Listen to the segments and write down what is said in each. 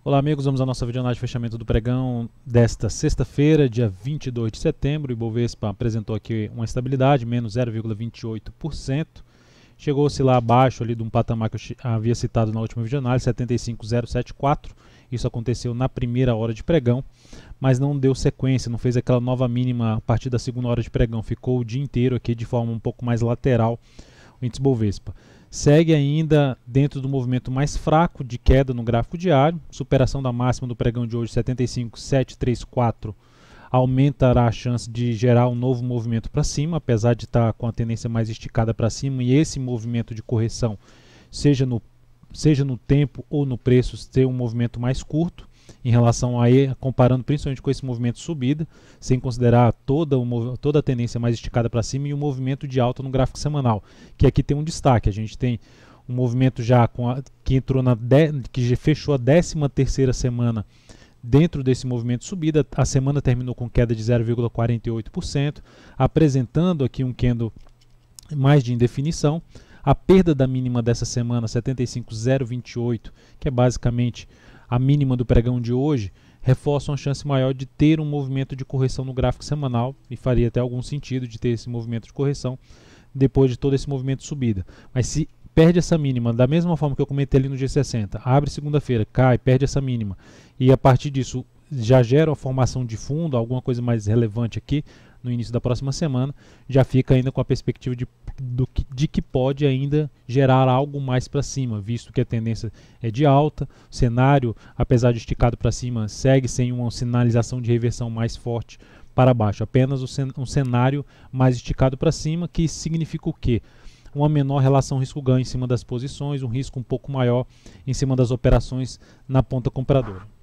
Olá amigos, vamos à nossa videoanálise de fechamento do pregão desta sexta-feira, dia 22 de setembro. O Ibovespa apresentou aqui uma estabilidade, menos 0,28%. Chegou a oscilar abaixo ali de um patamar que eu havia citado na última videoanálise, 75,074. Isso aconteceu na primeira hora de pregão, mas não deu sequência, não fez aquela nova mínima a partir da segunda hora de pregão. Ficou o dia inteiro aqui de forma um pouco mais lateral o índice Bovespa. Segue ainda dentro do movimento mais fraco de queda no gráfico diário, superação da máxima do pregão de hoje, 75,734, aumentará a chance de gerar um novo movimento para cima, apesar de estar com a tendência mais esticada para cima, e esse movimento de correção, seja no tempo ou no preço, ter um movimento mais curto, em relação a ele, comparando principalmente com esse movimento de subida, sem considerar toda a tendência mais esticada para cima e o movimento de alta no gráfico semanal, que aqui tem um destaque. A gente tem um movimento já que entrou que já fechou a 13ª semana dentro desse movimento de subida. A semana terminou com queda de 0,48%, apresentando aqui um candle mais de indefinição. A perda da mínima dessa semana, 75,028, que é basicamente a mínima do pregão de hoje, reforça uma chance maior de ter um movimento de correção no gráfico semanal, e faria até algum sentido de ter esse movimento de correção depois de todo esse movimento de subida. Mas se perde essa mínima, da mesma forma que eu comentei ali no G60, abre segunda-feira, cai, perde essa mínima, e a partir disso já gera a formação de fundo, alguma coisa mais relevante aqui no início da próxima semana, já fica ainda com a perspectiva de que pode ainda gerar algo mais para cima, visto que a tendência é de alta. O cenário, apesar de esticado para cima, segue sem uma sinalização de reversão mais forte para baixo, apenas um cenário mais esticado para cima, que significa o quê? Uma menor relação risco-ganho em cima das posições, um risco um pouco maior em cima das operações na ponta compradora.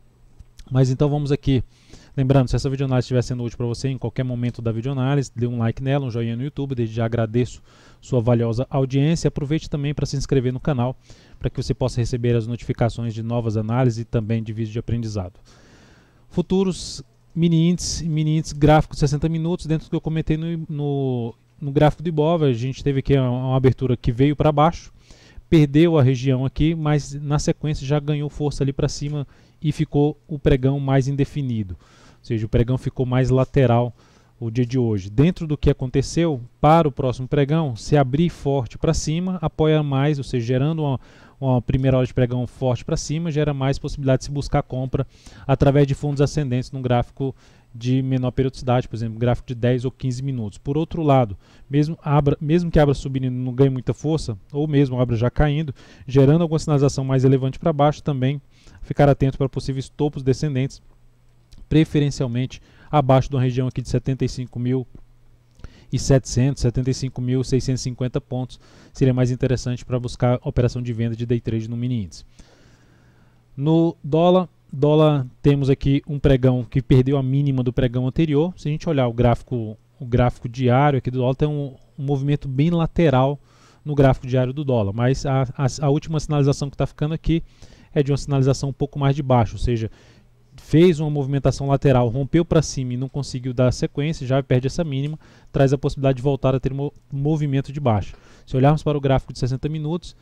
Mas então vamos aqui, lembrando, se essa videoanálise estiver sendo útil para você em qualquer momento da videoanálise, dê um like nela, um joinha no YouTube, desde já agradeço sua valiosa audiência. Aproveite também para se inscrever no canal, para que você possa receber as notificações de novas análises e também de vídeos de aprendizado. Futuros, mini índice gráfico de 60 minutos, dentro do que eu comentei no gráfico do Ibova. A gente teve aqui uma abertura que veio para baixo, perdeu a região aqui, mas na sequência já ganhou força ali para cima e ficou o pregão mais indefinido, ou seja, o pregão ficou mais lateral o dia de hoje. Dentro do que aconteceu, para o próximo pregão, se abrir forte para cima, apoia mais, ou seja, gerando uma primeira hora de pregão forte para cima, gera mais possibilidade de se buscar compra através de fundos ascendentes num gráfico de menor periodicidade, por exemplo, gráfico de 10 ou 15 minutos. Por outro lado, mesmo que abra subindo e não ganhe muita força, ou mesmo abra já caindo, gerando alguma sinalização mais relevante para baixo, também ficar atento para possíveis topos descendentes, preferencialmente abaixo de uma região aqui de 75.700, 75.650 pontos, seria mais interessante para buscar operação de venda de day trade no mini índice. No dólar temos aqui um pregão que perdeu a mínima do pregão anterior. Se a gente olhar o gráfico diário aqui do dólar, tem um movimento bem lateral no gráfico diário do dólar, mas a última sinalização que está ficando aqui é de uma sinalização um pouco mais de baixo, ou seja, fez uma movimentação lateral, rompeu para cima e não conseguiu dar sequência, já perde essa mínima, traz a possibilidade de voltar a ter um movimento de baixa. Se olharmos para o gráfico de 60 minutos,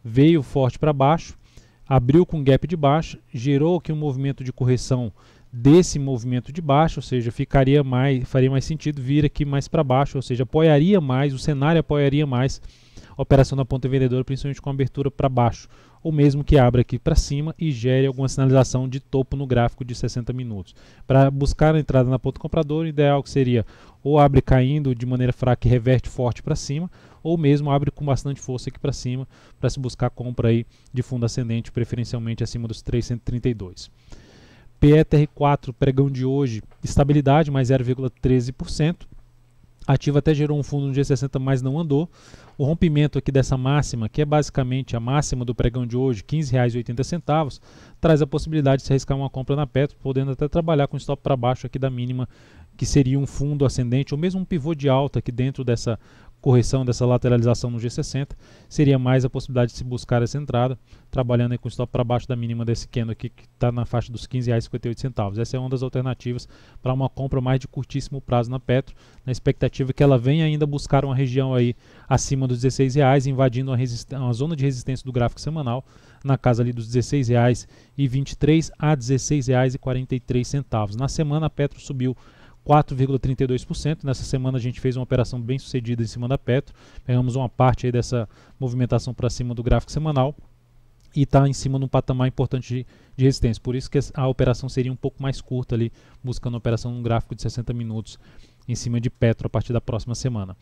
veio forte para baixo, abriu com gap de baixa, gerou aqui um movimento de correção desse movimento de baixo, ou seja, faria mais sentido vir aqui mais para baixo, ou seja, apoiaria mais, o cenário apoiaria mais a operação da ponta vendedora, principalmente com abertura para baixo, ou mesmo que abra aqui para cima e gere alguma sinalização de topo no gráfico de 60 minutos. Para buscar a entrada na ponta compradora, o ideal seria ou abre caindo de maneira fraca e reverte forte para cima, ou mesmo abre com bastante força aqui para cima, para se buscar compra aí de fundo ascendente, preferencialmente acima dos 332. PETR4, pregão de hoje, estabilidade, mais 0,13%. Ativa até gerou um fundo no G60, mas não andou. O rompimento aqui dessa máxima, que é basicamente a máxima do pregão de hoje, R$ 15,80, traz a possibilidade de se arriscar uma compra na Petro, podendo até trabalhar com stop para baixo aqui da mínima, que seria um fundo ascendente, ou mesmo um pivô de alta aqui dentro dessa correção, dessa lateralização no G60, seria mais a possibilidade de se buscar essa entrada, trabalhando aí com stop para baixo da mínima desse candle aqui, que está na faixa dos R$ 15,58. Essa é uma das alternativas para uma compra mais de curtíssimo prazo na Petro, na expectativa que ela venha ainda buscar uma região aí acima dos R$ 16,00, invadindo uma zona de resistência do gráfico semanal, na casa ali dos R$ 16,23 a R$ 16,43. Na semana a Petro subiu 4,32%. Nessa semana a gente fez uma operação bem sucedida em cima da Petro, pegamos uma parte aí dessa movimentação para cima do gráfico semanal e está em cima de um patamar importante de resistência, por isso que a operação seria um pouco mais curta ali, buscando uma operação num gráfico de 60 minutos em cima de Petro a partir da próxima semana.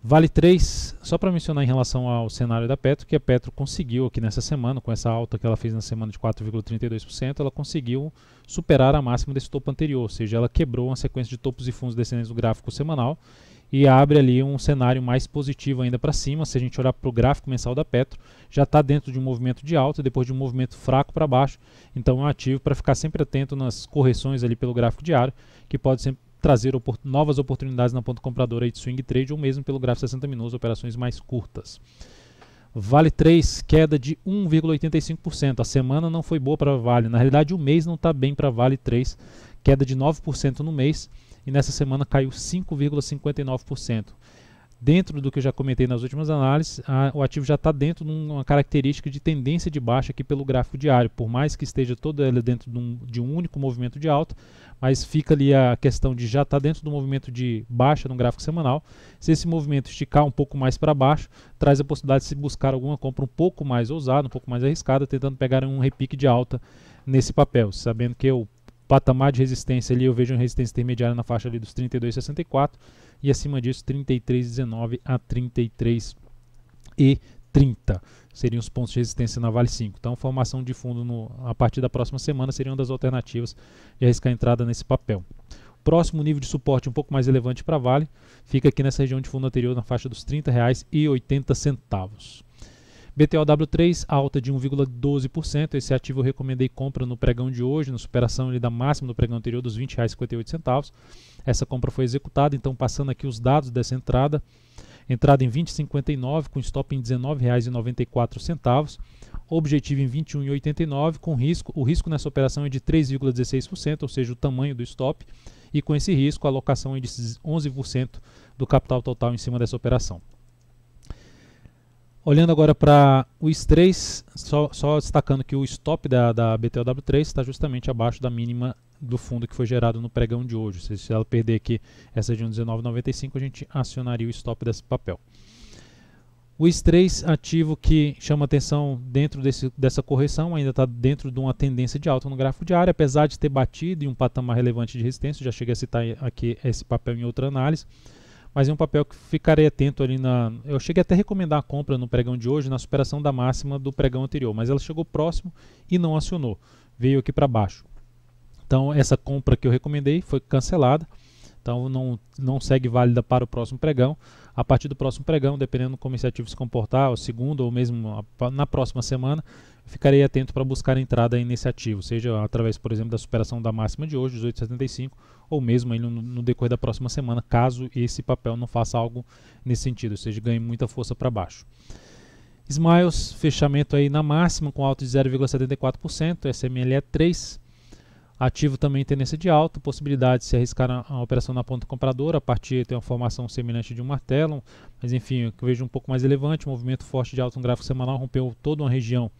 Vale 3, só para mencionar em relação ao cenário da Petro, que a Petro conseguiu aqui nessa semana, com essa alta que ela fez na semana de 4,32%, ela conseguiu superar a máxima desse topo anterior, ou seja, ela quebrou uma sequência de topos e fundos descendentes do gráfico semanal e abre ali um cenário mais positivo ainda para cima. Se a gente olhar para o gráfico mensal da Petro, já está dentro de um movimento de alta, depois de um movimento fraco para baixo, então é um ativo para ficar sempre atento nas correções ali pelo gráfico diário, que pode sempre trazer novas oportunidades na ponta compradora aí de swing trade ou mesmo pelo gráfico 60 minutos, operações mais curtas. Vale 3, queda de 1,85%. A semana não foi boa para Vale, na realidade o mês não está bem para Vale 3, queda de 9% no mês e nessa semana caiu 5,59%. Dentro do que eu já comentei nas últimas análises, o ativo já está dentro de uma característica de tendência de baixa aqui pelo gráfico diário, por mais que esteja todo ele dentro de um único movimento de alta, mas fica ali a questão de já estar dentro do movimento de baixa no gráfico semanal. Se esse movimento esticar um pouco mais para baixo, traz a possibilidade de se buscar alguma compra um pouco mais ousada, um pouco mais arriscada, tentando pegar um repique de alta nesse papel, sabendo que o patamar de resistência ali eu vejo uma resistência intermediária na faixa ali dos 32,64 e acima disso 33,19 a 33,30 seriam os pontos de resistência na Vale 5. Então formação de fundo a partir da próxima semana seria uma das alternativas de arriscar a entrada nesse papel. Próximo nível de suporte um pouco mais relevante para Vale fica aqui nessa região de fundo anterior na faixa dos R$ 30,80. BTOW3, alta de 1,12%. Esse ativo eu recomendei compra no pregão de hoje, na superação da máxima do pregão anterior dos R$ 20,58. Essa compra foi executada, então passando aqui os dados dessa entrada. Entrada em 20,59 com stop em R$ 19,94. Objetivo em 21,89 com risco. O risco nessa operação é de 3,16%, ou seja, o tamanho do stop. E com esse risco, a alocação é de 11% do capital total em cima dessa operação. Olhando agora para o IS3, só destacando que o stop da BTOW3 está justamente abaixo da mínima do fundo que foi gerado no pregão de hoje. Ou seja, se ela perder aqui essa de 19,95, a gente acionaria o stop desse papel. O IS3, ativo que chama atenção dentro dessa correção, ainda está dentro de uma tendência de alta no gráfico diário, apesar de ter batido em um patamar relevante de resistência. Já cheguei a citar aqui esse papel em outra análise. Mas é um papel que ficarei atento ali eu cheguei até a recomendar a compra no pregão de hoje na superação da máxima do pregão anterior, mas ela chegou próximo e não acionou, veio aqui para baixo. Então essa compra que eu recomendei foi cancelada, então não segue válida para o próximo pregão. A partir do próximo pregão, dependendo como esse ativo se comportar, o segundo ou mesmo na próxima semana, eu ficarei atento para buscar a entrada aí nesse ativo, seja através, por exemplo, da superação da máxima de hoje, 18,75, ou mesmo aí no decorrer da próxima semana, caso esse papel não faça algo nesse sentido, ou seja, ganhe muita força para baixo. Smiles, fechamento aí na máxima com alta de 0,74%, SML é 3. Ativo também em tendência de alta, possibilidade de se arriscar a operação na ponta compradora, a partir tem uma formação semelhante de um martelo, mas enfim, o que eu vejo um pouco mais relevante, movimento forte de alta no gráfico semanal, rompeu toda uma região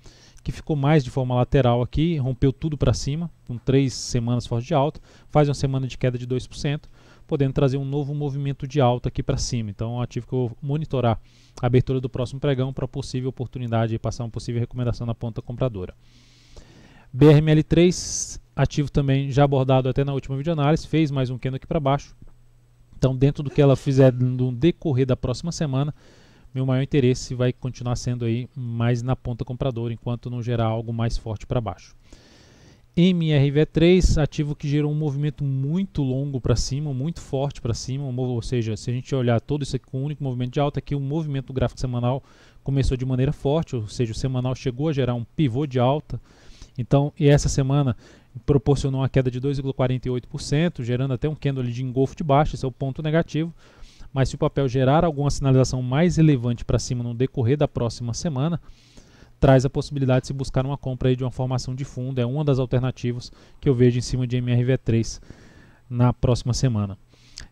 que ficou mais de forma lateral aqui, rompeu tudo para cima, com 3 semanas forte de alta, faz uma semana de queda de 2%, podendo trazer um novo movimento de alta aqui para cima. Então é um ativo que eu vou monitorar a abertura do próximo pregão para possível oportunidade de passar uma possível recomendação na ponta compradora. BRML3, ativo também já abordado até na última videoanálise, fez mais um candle aqui para baixo. Então dentro do que ela fizer no decorrer da próxima semana, meu maior interesse vai continuar sendo aí mais na ponta compradora, enquanto não gerar algo mais forte para baixo. MRV3, ativo que gerou um movimento muito longo para cima, muito forte para cima, ou seja, se a gente olhar todo isso aqui com um único movimento de alta, aqui o movimento do gráfico semanal começou de maneira forte, ou seja, o semanal chegou a gerar um pivô de alta. Então, e essa semana proporcionou uma queda de 2,48%, gerando até um candle ali de engolfo de baixa, esse é o ponto negativo. mas se o papel gerar alguma sinalização mais relevante para cima no decorrer da próxima semana, traz a possibilidade de se buscar uma compra aí de uma formação de fundo. É uma das alternativas que eu vejo em cima de MRV3 na próxima semana.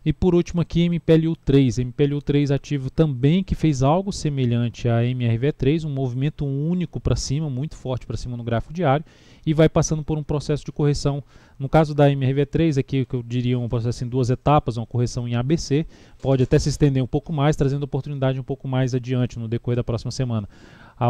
E por último aqui, MPLU3. MPLU3 ativo também que fez algo semelhante a MRV3, um movimento único para cima, muito forte para cima no gráfico diário, e vai passando por um processo de correção. No caso da MRV3, aqui que eu diria um processo em 2 etapas, uma correção em ABC, pode até se estender um pouco mais, trazendo oportunidade um pouco mais adiante no decorrer da próxima semana. A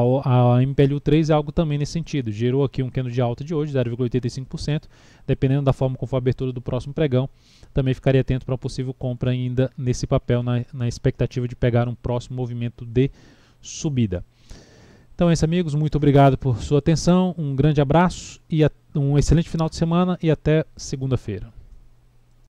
MPLU3 é algo também nesse sentido, gerou aqui um candle de alta de hoje, 0,85%, dependendo da forma como for a abertura do próximo pregão, também ficaria atento para uma possível compra ainda nesse papel, na expectativa de pegar um próximo movimento de subida. Então é isso, amigos, muito obrigado por sua atenção, um grande abraço e um excelente final de semana e até segunda-feira.